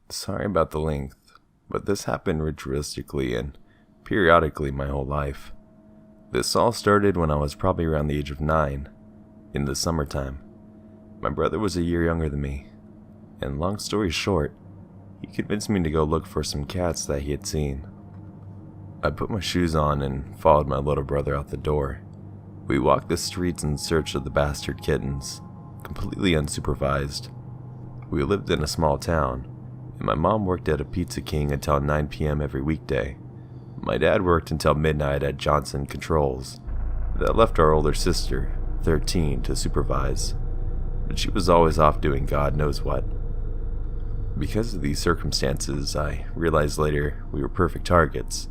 Sorry about the length, but this happened ritualistically and periodically my whole life. This all started when I was probably around the age of 9, in the summertime. My brother was a year younger than me, and long story short, he convinced me to go look for some cats that he had seen. I put my shoes on and followed my little brother out the door. We walked the streets in search of the bastard kittens, completely unsupervised. We lived in a small town, and my mom worked at a Pizza King until 9 p.m. every weekday. My dad worked until midnight at Johnson Controls. That left our older sister, 13, to supervise, but she was always off doing God knows what. Because of these circumstances, I realized later we were perfect targets.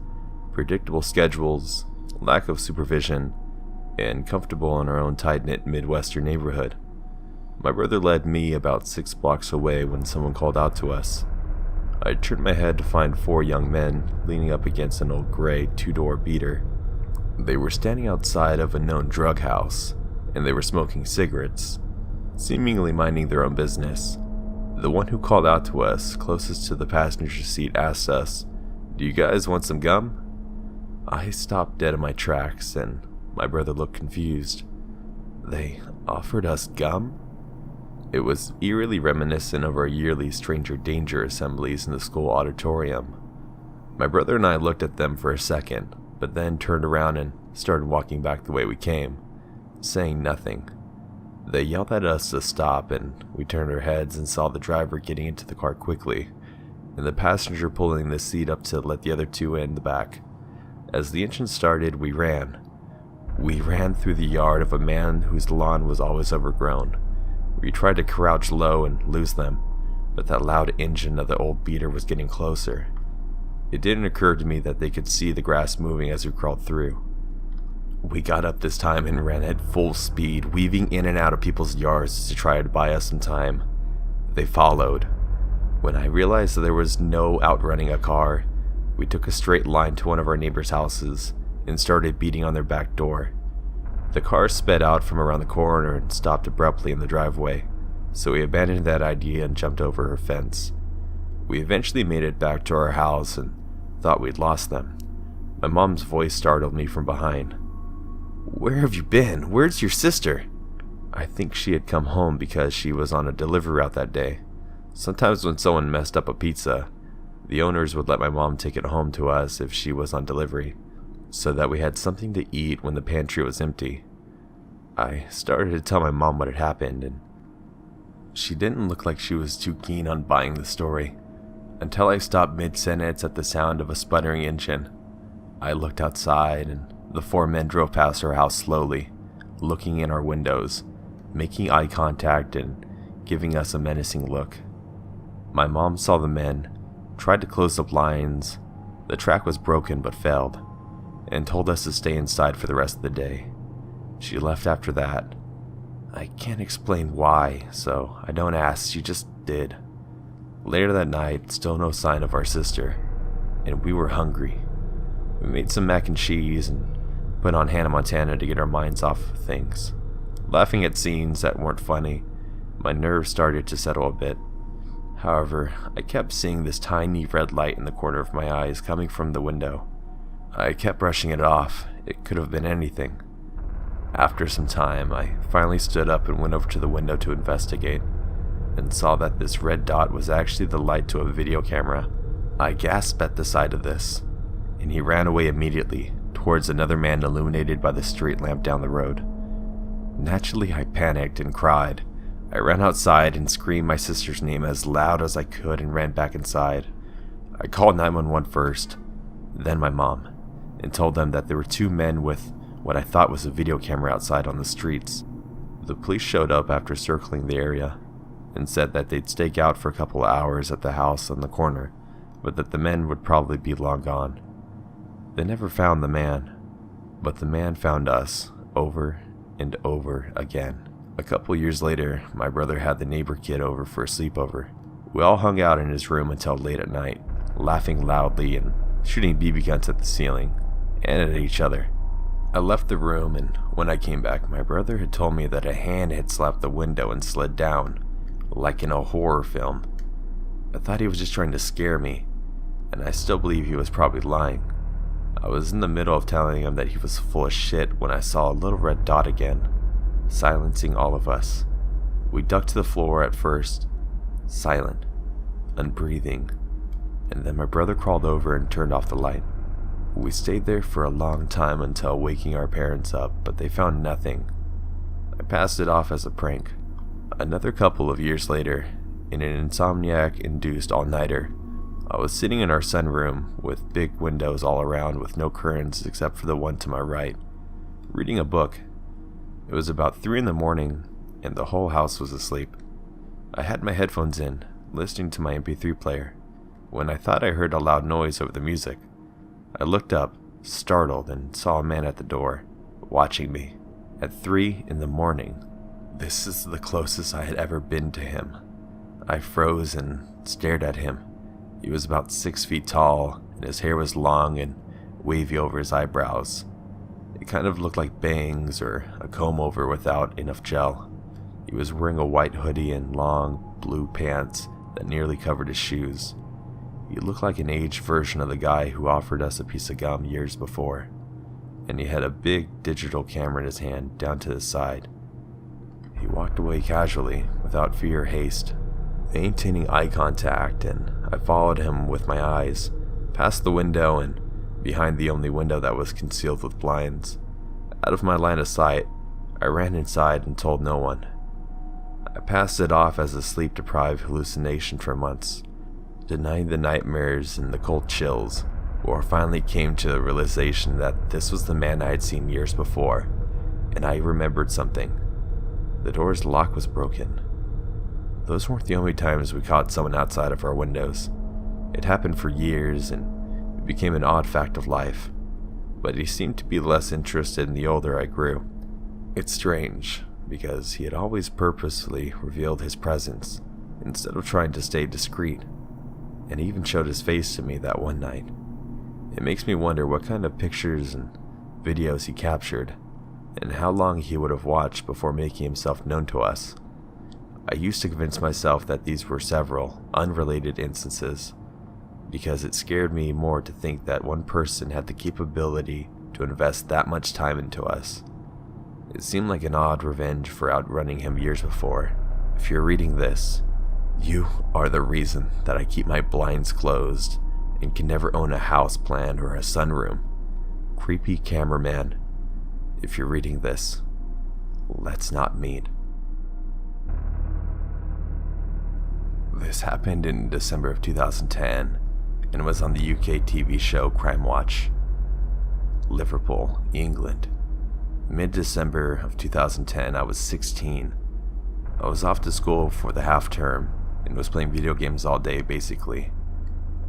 Predictable schedules, lack of supervision, and comfortable in our own tight-knit Midwestern neighborhood. My brother led me about 6 blocks away when someone called out to us. I turned my head to find 4 young men leaning up against an old gray 2-door beater. They were standing outside of a known drug house, and they were smoking cigarettes, seemingly minding their own business. The one who called out to us, closest to the passenger seat, asked us, "Do you guys want some gum?" I stopped dead in my tracks, and my brother looked confused. They offered us gum? It was eerily reminiscent of our yearly stranger danger assemblies in the school auditorium. My brother and I looked at them for a second, but then turned around and started walking back the way we came, saying nothing. They yelled at us to stop, and we turned our heads and saw the driver getting into the car quickly, and the passenger pulling the seat up to let the other 2 in the back. As the engine started, we ran. We ran through the yard of a man whose lawn was always overgrown. We tried to crouch low and lose them, but that loud engine of the old beater was getting closer. It didn't occur to me that they could see the grass moving as we crawled through. We got up this time and ran at full speed, weaving in and out of people's yards to try to buy us some time. They followed. When I realized that there was no outrunning a car, we took a straight line to one of our neighbors' houses and started beating on their back door. The car sped out from around the corner and stopped abruptly in the driveway, so we abandoned that idea and jumped over her fence. We eventually made it back to our house and thought we'd lost them. My mom's voice startled me from behind. "Where have you been? Where's your sister?" I think she had come home because she was on a delivery route that day. Sometimes when someone messed up a pizza, the owners would let my mom take it home to us if she was on delivery, so that we had something to eat when the pantry was empty. I started to tell my mom what had happened, and she didn't look like she was too keen on buying the story, until I stopped mid-sentence at the sound of a sputtering engine. I looked outside, and the 4 men drove past our house slowly, looking in our windows, making eye contact and giving us a menacing look. My mom saw the men, tried to close the blinds, the track was broken but failed, and told us to stay inside for the rest of the day. She left after that. I can't explain why, so I don't ask, she just did. Later that night, still no sign of our sister, and we were hungry. We made some mac and cheese and put on Hannah Montana to get our minds off of things. Laughing at scenes that weren't funny, my nerves started to settle a bit. However, I kept seeing this tiny red light in the corner of my eyes coming from the window. I kept brushing it off. It could have been anything. After some time, I finally stood up and went over to the window to investigate, and saw that this red dot was actually the light to a video camera. I gasped at the sight of this, and he ran away immediately towards another man illuminated by the street lamp down the road. Naturally, I panicked and cried. I ran outside and screamed my sister's name as loud as I could and ran back inside. I called 911 first, then my mom, and told them that there were 2 men with what I thought was a video camera outside on the streets. The police showed up after circling the area and said that they'd stake out for a couple of hours at the house on the corner, but that the men would probably be long gone. They never found the man, but the man found us over and over again. A couple years later, my brother had the neighbor kid over for a sleepover. We all hung out in his room until late at night, laughing loudly and shooting BB guns at the ceiling and at each other. I left the room, and when I came back, my brother had told me that a hand had slapped the window and slid down, like in a horror film. I thought he was just trying to scare me, and I still believe he was probably lying. I was in the middle of telling him that he was full of shit when I saw a little red dot again, silencing all of us. We ducked to the floor at first, silent, unbreathing, and then my brother crawled over and turned off the light. We stayed there for a long time until waking our parents up, but they found nothing. I passed it off as a prank. Another couple of years later, in an insomniac-induced all-nighter, I was sitting in our sunroom with big windows all around with no curtains except for the one to my right, reading a book. It was about 3 in the morning and the whole house was asleep. I had my headphones in, listening to my MP3 player, when I thought I heard a loud noise over the music. I looked up, startled, and saw a man at the door, watching me, at 3 in the morning. This is the closest I had ever been to him. I froze and stared at him. He was about 6 feet tall, and his hair was long and wavy over his eyebrows. It kind of looked like bangs or a comb-over without enough gel. He was wearing a white hoodie and long, blue pants that nearly covered his shoes. He looked like an aged version of the guy who offered us a piece of gum years before, and he had a big digital camera in his hand down to his side. He walked away casually, without fear or haste, maintaining eye contact, and I followed him with my eyes, past the window and behind the only window that was concealed with blinds. Out of my line of sight, I ran inside and told no one. I passed it off as a sleep-deprived hallucination for months, denying the nightmares and the cold chills, or finally came to the realization that this was the man I had seen years before, and I remembered something. The door's lock was broken. Those weren't the only times we caught someone outside of our windows. It happened for years, and it became an odd fact of life, but he seemed to be less interested the older I grew. It's strange, because he had always purposefully revealed his presence, instead of trying to stay discreet, and he even showed his face to me that one night. It makes me wonder what kind of pictures and videos he captured, and how long he would have watched before making himself known to us. I used to convince myself that these were several unrelated instances, because it scared me more to think that one person had the capability to invest that much time into us. It seemed like an odd revenge for outrunning him years before. If you're reading this, you are the reason that I keep my blinds closed and can never own a house plan or a sunroom. Creepy cameraman, if you're reading this, let's not meet. This happened in December of 2010 and was on the UK TV show Crime Watch. Liverpool, England. Mid-December of 2010, I was 16. I was off to school for the half term and was playing video games all day basically.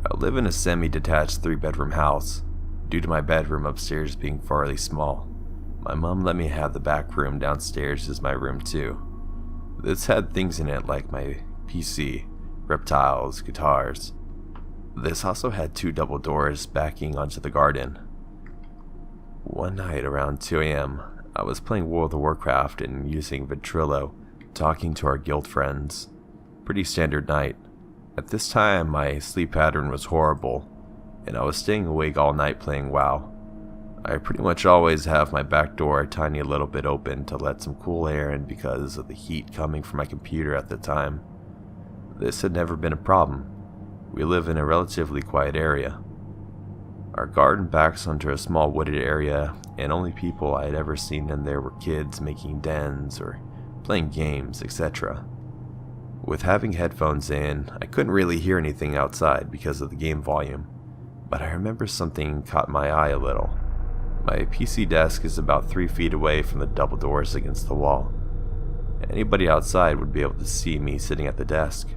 I live in a semi-detached 3-bedroom house, due to my bedroom upstairs being fairly small. My mom let me have the back room downstairs as my room too. This had things in it like my PC, reptiles, guitars. This also had 2 double doors backing onto the garden. One night around 2 a.m., I was playing World of Warcraft and using Ventrilo, talking to our guild friends. Pretty standard night. At this time, my sleep pattern was horrible, and I was staying awake all night playing WoW. I pretty much always have my back door a tiny little bit open to let some cool air in because of the heat coming from my computer at the time. This had never been a problem. We live in a relatively quiet area. Our garden backs onto a small wooded area, and only people I had ever seen in there were kids making dens or playing games, etc. With having headphones in, I couldn't really hear anything outside because of the game volume, but I remember something caught my eye a little. My PC desk is about 3 feet away from the double doors against the wall. Anybody outside would be able to see me sitting at the desk.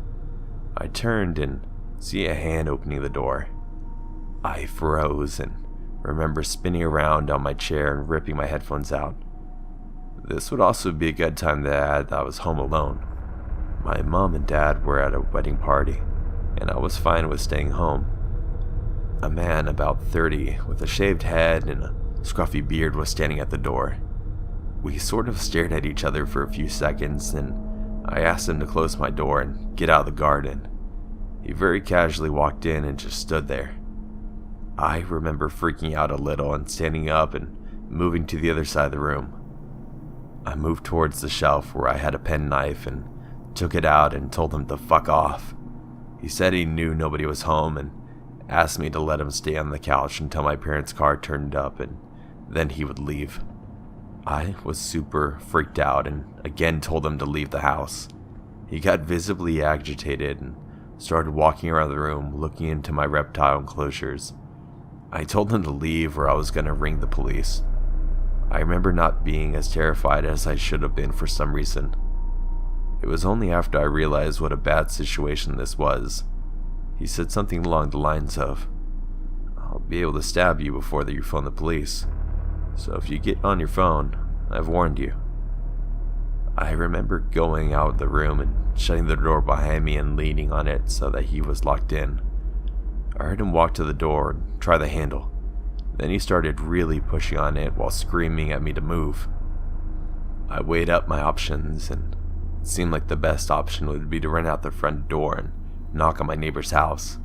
I turned and see a hand opening the door. I froze and remember spinning around on my chair and ripping my headphones out. This would also be a good time to add that I was home alone. My mom and dad were at a wedding party, and I was fine with staying home. A man about 30 with a shaved head and a scruffy beard was standing at the door. We sort of stared at each other for a few seconds, and I asked him to close my door and get out of the garden. He very casually walked in and just stood there. I remember freaking out a little and standing up and moving to the other side of the room. I moved towards the shelf where I had a penknife and took it out and told him to fuck off. He said he knew nobody was home and asked me to let him stay on the couch until my parents' car turned up, and then he would leave. I was super freaked out and again told him to leave the house. He got visibly agitated and started walking around the room looking into my reptile enclosures. I told him to leave or I was going to ring the police. I remember not being as terrified as I should have been for some reason. It was only after I realized what a bad situation this was. He said something along the lines of, "I'll be able to stab you before you phone the police. So if you get on your phone, I've warned you." I remember going out of the room and shutting the door behind me and leaning on it so that he was locked in. I heard him walk to the door and try the handle. Then he started really pushing on it while screaming at me to move. I weighed up my options and it seemed like the best option would be to run out the front door and knock on my neighbor's house.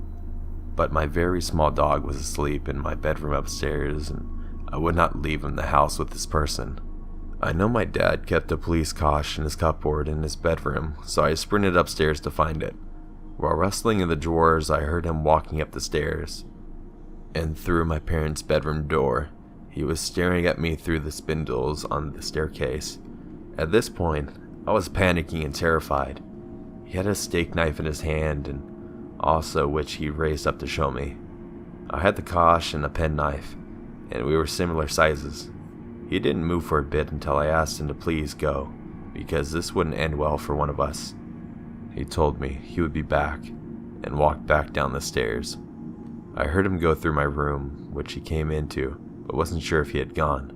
But my very small dog was asleep in my bedroom upstairs and I would not leave him in the house with this person. I know my dad kept a police cosh in his cupboard in his bedroom, so I sprinted upstairs to find it. While wrestling in the drawers, I heard him walking up the stairs. And through my parents' bedroom door, he was staring at me through the spindles on the staircase. At this point, I was panicking and terrified. He had a steak knife in his hand, and also which he raised up to show me. I had the kosh and a penknife, and we were similar sizes. He didn't move for a bit until I asked him to please go, because this wouldn't end well for one of us. He told me he would be back, and walked back down the stairs. I heard him go through my room, which he came into, but wasn't sure if he had gone.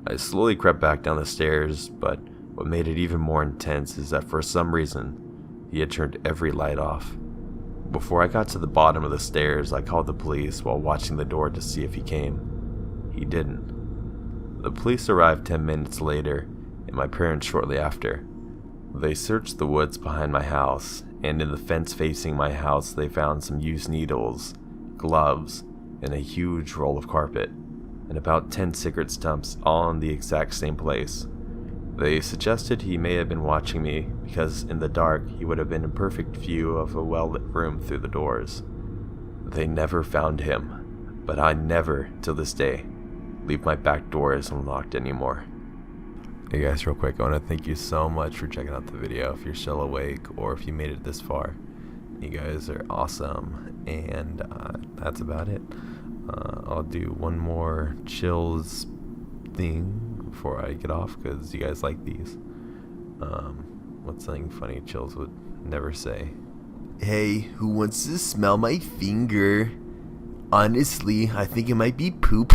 I slowly crept back down the stairs, but what made it even more intense is that for some reason, he had turned every light off. Before I got to the bottom of the stairs, I called the police while watching the door to see if he came. He didn't. The police arrived 10 minutes later, and my parents shortly after. They searched the woods behind my house, and in the fence facing my house they found some used needles, gloves, and a huge roll of carpet, and about 10 cigarette stumps all in the exact same place. They suggested he may have been watching me because in the dark he would have been in perfect view of a well-lit room through the doors. They never found him, but I never, till this day, leave my back doors unlocked anymore. Hey guys, real quick, I want to thank you so much for checking out the video. If you're still awake or if you made it this far, you guys are awesome. And that's about it. I'll do one more chills thing before I get off because you guys like these. What's something funny Chills would never say? Hey, who wants to smell my finger? Honestly, I think it might be poop.